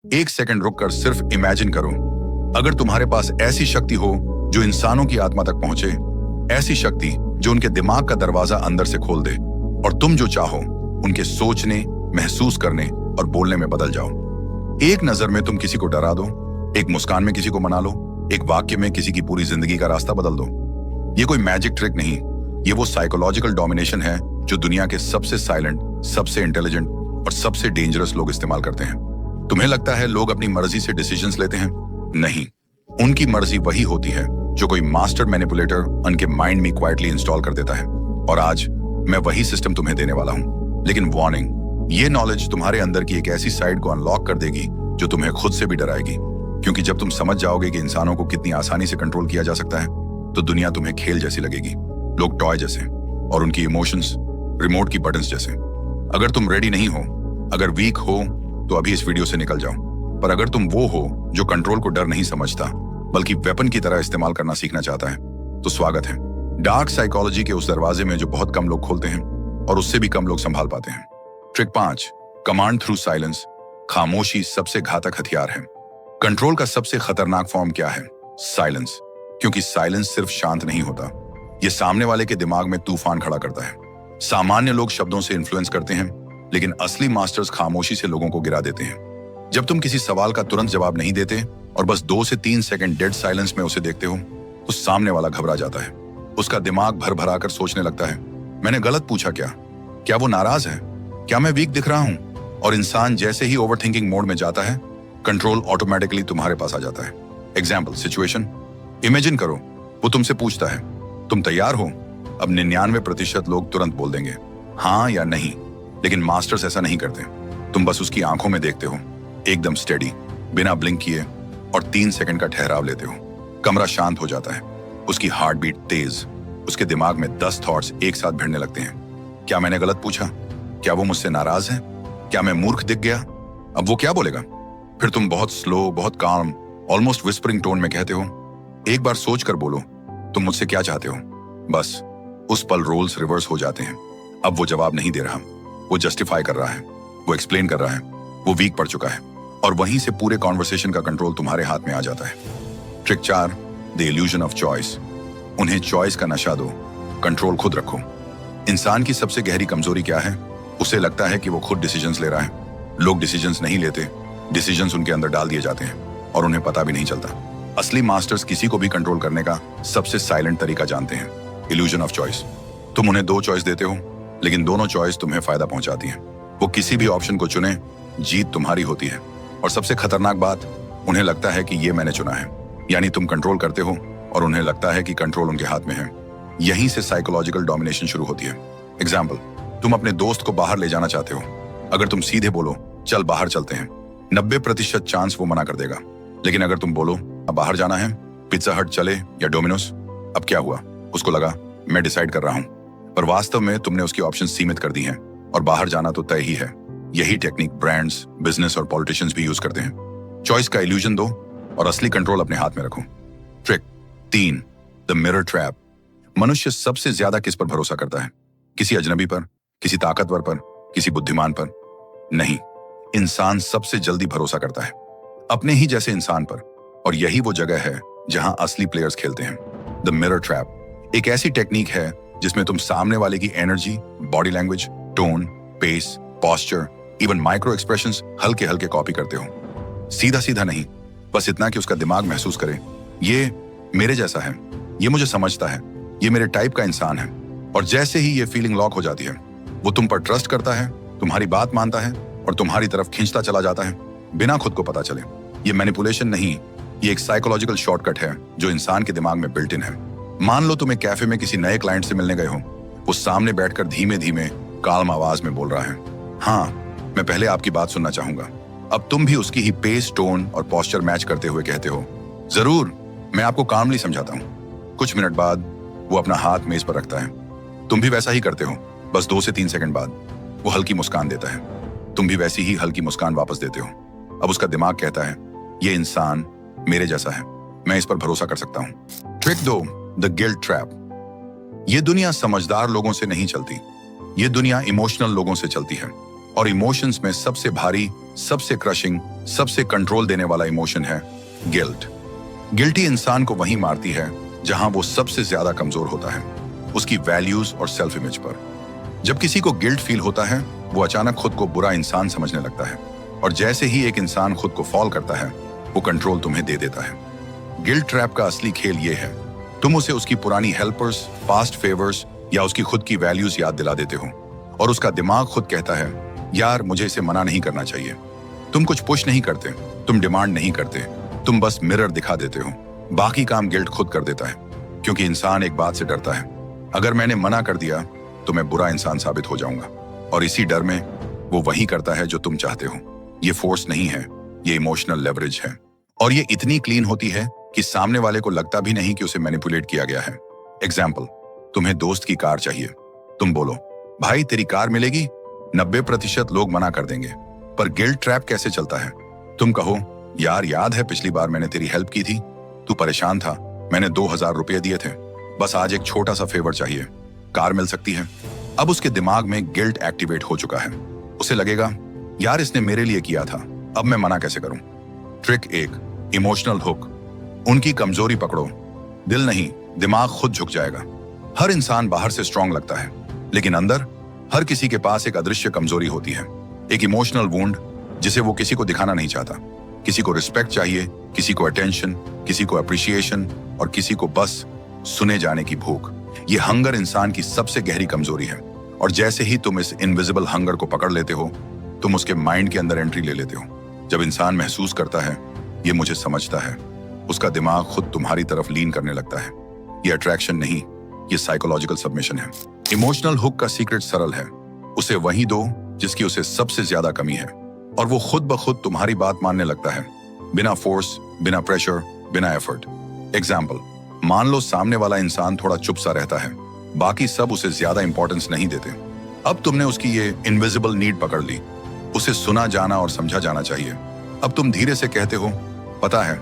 एक सेकंड रुककर सिर्फ इमेजिन करो, अगर तुम्हारे पास ऐसी शक्ति हो जो इंसानों की आत्मा तक पहुंचे, ऐसी शक्ति जो उनके दिमाग का दरवाजा अंदर से खोल दे और तुम जो चाहो उनके सोचने, महसूस करने और बोलने में बदल जाओ। एक नजर में तुम किसी को डरा दो, एक मुस्कान में किसी को मना लो, एक वाक्य में किसी की पूरी जिंदगी का रास्ता बदल दो। ये कोई मैजिक ट्रिक नहीं, ये वो साइकोलॉजिकल डोमिनेशन है जो दुनिया के सबसे साइलेंट, सबसे इंटेलिजेंट और सबसे डेंजरस लोग इस्तेमाल करते हैं। तुम्हें लगता है लोग अपनी मर्जी से डिसीजंस लेते हैं? नहीं, उनकी मर्जी वही होती है जो कोई मास्टर मैनिपुलेटर उनके माइंड में क्वाइटली इंस्टॉल कर देता है। और आज मैं वही सिस्टम तुम्हें देने वाला हूं। लेकिन वार्निंग, ये नॉलेज तुम्हारे अंदर की एक ऐसी साइड को अनलॉक कर देगी जो तुम्हें खुद से भी डराएगी। क्योंकि जब तुम समझ जाओगे कि इंसानों को कितनी आसानी से कंट्रोल किया जा सकता है, तो दुनिया तुम्हें खेल जैसी लगेगी, लोग टॉय जैसे और उनकी इमोशंस रिमोट की बटन्स जैसे। अगर तुम रेडी नहीं हो, अगर वीक हो, तो अभी इस वीडियो से निकल जाओ। पर अगर तुम वो हो जो कंट्रोल को डर नहीं समझता बल्कि वेपन की तरह इस्तेमाल करना सीखना चाहता है, तो स्वागत है डार्क साइकोलॉजी के उस दरवाजे में जो बहुत कम लोग खोलते हैं और उससे भी कम लोग संभाल पाते हैं। Trick 5, command through silence. खामोशी सबसे घातक हथियार है। कंट्रोल का सबसे खतरनाक फॉर्म क्या है? साइलेंस। क्योंकि साइलेंस सिर्फ शांत नहीं होता, यह सामने वाले के दिमाग में तूफान खड़ा करता है। सामान्य लोग शब्दों से इन्फ्लुएंस करते हैं, लेकिन असली मास्टर्स खामोशी से लोगों को गिरा देते हैं। जब तुम किसी सवाल का तुरंत जवाब नहीं देते और बस 2 से 3 सेकंड डेड साइलेंस में उसे देखते हो, तो सामने वाला घबरा जाता है। उसका दिमाग भर भरा कर सोचने लगता है, मैंने गलत पूछा क्या? क्या वो नाराज है? क्या मैं वीक दिख रहा हूं? और इंसान जैसे ही ओवरथिंकिंग मोड में जाता है, कंट्रोल ऑटोमेटिकली तुम्हारे पास आ जाता है। Example, situation. इमेजिन करो, वो तुमसे पूछता है, तुम तैयार हो? अब 99% लोग तुरंत बोल देंगे हाँ या नहीं, लेकिन मास्टर्स ऐसा नहीं करते। तुम बस उसकी आंखों में देखते हो, एकदम स्टेडी, बिना ब्लिंक किए, और 3 सेकंड का ठहराव लेते हो। कमरा शांत हो जाता है, उसकी हार्ट बीट तेज, उसके दिमाग में 10 थॉट्स एक साथ भिड़ने लगते हैं। क्या मैंने गलत पूछा? क्या वो मुझसे नाराज है? क्या मैं मूर्ख दिख गया? अब वो क्या बोलेगा? फिर तुम बहुत स्लो, बहुत काम, ऑलमोस्ट विस्परिंग टोन में कहते हो, एक बार सोच कर बोलो, तुम मुझसे क्या चाहते हो? बस उस पल रोल्स रिवर्स हो जाते हैं। अब वो जवाब नहीं दे रहा, वो जस्टिफाई कर रहा है, वो एक्सप्लेन कर रहा है, वो वीक पड़ चुका है, और वहीं से पूरे कॉन्वर्सेशन का कंट्रोल तुम्हारे हाथ में आ जाता है। Trick 4, the illusion of choice. उन्हें चॉइस का नशा दो, कंट्रोल खुद रखो। इंसान की सबसे गहरी कमजोरी क्या है? उसे लगता है कि वो खुद डिसीजंस ले रहा है। लोग डिसीजंस नहीं लेते, डिसीजंस उनके अंदर डाल दिए जाते हैं और उन्हें पता भी नहीं चलता। असली मास्टर्स किसी को भी कंट्रोल करने का सबसे साइलेंट तरीका जानते हैं, इल्यूजन ऑफ चॉइस। तुम उन्हें 2 चॉइस देते हो, लेकिन दोनों चॉइस तुम्हें फायदा पहुंचाती हैं। वो किसी भी ऑप्शन को चुने, जीत तुम्हारी होती है। और सबसे खतरनाक बात, उन्हें लगता है कि ये मैंने चुना है, यानी तुम कंट्रोल करते हो और उन्हें लगता है कि कंट्रोल उनके हाथ में है। यहीं से साइकोलॉजिकल डोमिनेशन शुरू होती है। एग्जाम्पल, तुम अपने दोस्त को बाहर ले जाना चाहते हो। अगर तुम सीधे बोलो चल बाहर चलते हैं, 90% चांस वो मना कर देगा। लेकिन अगर तुम बोलो अब बाहर जाना है, पिज्जा हट चले या डोमिनोज, अब क्या हुआ? उसको लगा मैं डिसाइड कर रहा हूं, पर वास्तव में तुमने उसकी ऑप्शन सीमित कर दी हैं और बाहर जाना तो तय ही है। यही टेक्निक ब्रांड्स, बिजनेस और पॉलिटिशियंस भी यूज करते हैं। चॉइस का इल्यूजन दो और असली कंट्रोल अपने हाथ में रखो। Trick 3, the mirror trap. मनुष्य सबसे ज्यादा किस पर भरोसा करता है? किसी अजनबी पर, किसी ताकतवर पर, किसी बुद्धिमान पर? नहीं, इंसान सबसे जल्दी भरोसा करता है अपने ही जैसे इंसान पर। और यही वो जगह है जहां असली प्लेयर्स खेलते हैं। द मिरर ट्रैप एक ऐसी टेक्निक है जिसमें तुम सामने वाले की energy, body language, tone, pace, posture, even micro expressions हल्के हल्के कॉपी करते हो। सीधा सीधा नहीं, बस इतना कि उसका दिमाग महसूस करे ये मेरे जैसा है, ये मुझे समझता है, ये मेरे टाइप का इंसान है। और जैसे ही ये फीलिंग लॉक हो जाती है, वो तुम पर ट्रस्ट करता है, तुम्हारी बात मानता है और तुम्हारी तरफ खींचता चला जाता है, बिना खुद को पता चले। ये मैनिपुलेशन नहीं, ये एक साइकोलॉजिकल शॉर्टकट है जो इंसान के दिमाग में बिल्ट इन है। मान लो तुम एक कैफे में किसी नए क्लाइंट से मिलने गए हो। वो सामने बैठकर धीमे धीमे काल्म आवाज में बोल रहा है, हाँ मैं पहले आपकी बात सुनना चाहूंगा। अब तुम भी उसकी ही पेस, टोन और पोस्चर मैच करते हुए कहते हो, जरूर मैं आपको कामली समझाता हूँ। कुछ मिनट बाद वो अपना हाथ मेज पर रखता है। तुम भी वैसा ही करते हो। बस 2 से 3 सेकंड बाद वो हल्की मुस्कान देता है। तुम भी वैसी ही हल्की मुस्कान वापस देते हो। अब उसका दिमाग कहता है, ये इंसान मेरे जैसा है, मैं इस पर भरोसा कर सकता हूँ। Trick 2, the guilt trap. ये दुनिया समझदार लोगों से नहीं चलती, ये दुनिया इमोशनल लोगों से चलती है। और इमोशंस में सबसे भारी, सबसे क्रशिंग, सबसे कंट्रोल देने वाला इमोशन है गिल्ट। गिल्टी इंसान को वहीं मारती है जहां वो सबसे ज्यादा कमजोर होता है, उसकी वैल्यूज और सेल्फ इमेज पर। जब किसी को गिल्ट फील होता है, वो अचानक खुद को बुरा इंसान समझने लगता है, और जैसे ही एक इंसान खुद को फॉल करता है, वो कंट्रोल तुम्हें दे देता है। गिल्ट ट्रैप का असली खेल ये है, तुम उसे उसकी पुरानी हेल्पर्स, पास्ट फेवर्स या उसकी खुद की वैल्यूज याद दिला देते हो, और उसका दिमाग खुद कहता है, यार मुझे इसे मना नहीं करना चाहिए। तुम कुछ पुश नहीं करते, तुम डिमांड नहीं करते, तुम बस मिरर दिखा देते हो। बाकी काम गिल्ट खुद कर देता है, क्योंकि इंसान एक बात से डरता है, अगर मैंने मना कर दिया तो मैं बुरा इंसान साबित हो जाऊंगा, और इसी डर में वो वही करता है जो तुम चाहते हो। ये फोर्स नहीं है, ये इमोशनल लेवरेज है, और ये इतनी क्लीन होती है कि सामने वाले को लगता भी नहीं कि उसे मैनिपुलेट किया गया है। एग्जाम्पल, तुम्हें दोस्त की कार चाहिए, तुम बोलो, भाई तेरी कार मिलेगी, 90% लोग मना कर देंगे। पर गिल्ट ट्रैप कैसे चलता है, तुम कहो, यार याद है पिछली बार मैंने तेरी हेल्प की थी, तू परेशान था, मैंने 2000 रुपये दिए थे, बस आज एक छोटा सा फेवर चाहिए, कार मिल सकती है। अब उसके दिमाग में गिल्ट एक्टिवेट हो चुका है, उसे लगेगा, यार इसने मेरे लिए किया था, अब मैं मना कैसे करूं। Trick 1, emotional hook. उनकी कमजोरी पकड़ो, दिल नहीं, दिमाग खुद झुक जाएगा। हर इंसान बाहर से स्ट्रांग लगता है, लेकिन अंदर हर किसी के पास एक अदृश्य कमजोरी होती है, एक इमोशनल वुंड जिसे वो किसी को दिखाना नहीं चाहता। किसी को रिस्पेक्ट चाहिए, किसी को अटेंशन, किसी को अप्रिशिएशन, और किसी को बस सुने जाने की भूख। ये हंगर इंसान की सबसे गहरी कमजोरी है, और जैसे ही तुम इस इनविजिबल हंगर को पकड़ लेते हो, तुम उसके माइंड के अंदर एंट्री ले लेते हो। जब इंसान महसूस करता है, ये मुझे समझता है, उसका दिमाग खुद तुम्हारी तरफ लीन करने लगता है। ये अट्रैक्शन नहीं, ये साइकोलॉजिकल सबमिशन है। इमोशनल हुक का सीक्रेट सरल है, उसे वही दो जिसकी उसे सबसे ज्यादा कमी है, और वो खुद ब खुद तुम्हारी बात मानने लगता है, बिना फोर्स, बिना प्रेशर, बिना एफर्ट। एग्जाम्पल, मान लो सामने वाला इंसान थोड़ा चुप सा रहता है, बाकी सब उसे ज्यादा इंपॉर्टेंस नहीं देते। अब तुमने उसकी ये इनविजिबल नीड पकड़ ली, उसे सुना जाना और समझा जाना चाहिए। अब तुम धीरे से कहते हो, पता है,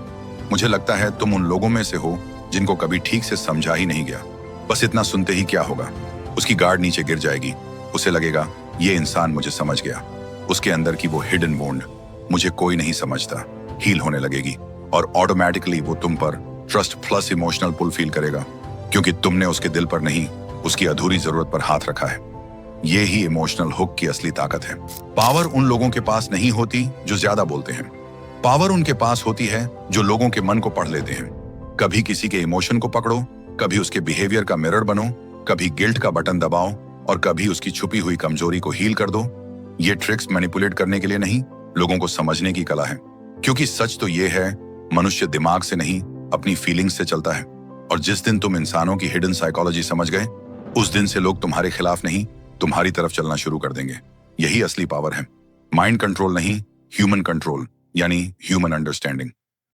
मुझे लगता है तुम उन लोगों में से हो जिनको कभी ठीक से समझा ही नहीं गया। बस इतना सुनते ही क्या होगा, उसकी गार्ड नीचे गिर जाएगी, उसे लगेगा ये इंसान मुझे समझ गया। उसके अंदर की वो हिडन वुंड, मुझे कोई नहीं समझता, हील होने लगेगी, और ऑटोमेटिकली वो तुम पर ट्रस्ट प्लस इमोशनल पुल फील करेगा, क्योंकि तुमने उसके दिल पर नहीं, उसकी अधूरी जरूरत पर हाथ रखा है। ये ही इमोशनल हुक की असली ताकत है। पावर उन लोगों के पास नहीं होती जो ज्यादा बोलते हैं, पावर उनके पास होती है जो लोगों के मन को पढ़ लेते हैं। कभी किसी के इमोशन को पकड़ो, कभी उसके बिहेवियर का मिरर बनो, कभी गिल्ट का बटन दबाओ, और कभी उसकी छुपी हुई कमजोरी को हील कर दो। ये ट्रिक्स मैनिपुलेट करने के लिए नहीं, लोगों को समझने की कला है, क्योंकि सच तो ये है, मनुष्य दिमाग से नहीं, अपनी फीलिंग्स से चलता है। और जिस दिन तुम इंसानों की हिडन साइकोलॉजी समझ गए, उस दिन से लोग तुम्हारे खिलाफ नहीं, तुम्हारी तरफ चलना शुरू कर देंगे। यही असली पावर है, माइंड कंट्रोल नहीं, ह्यूमन कंट्रोल, यानी ह्यूमन अंडरस्टैंडिंग।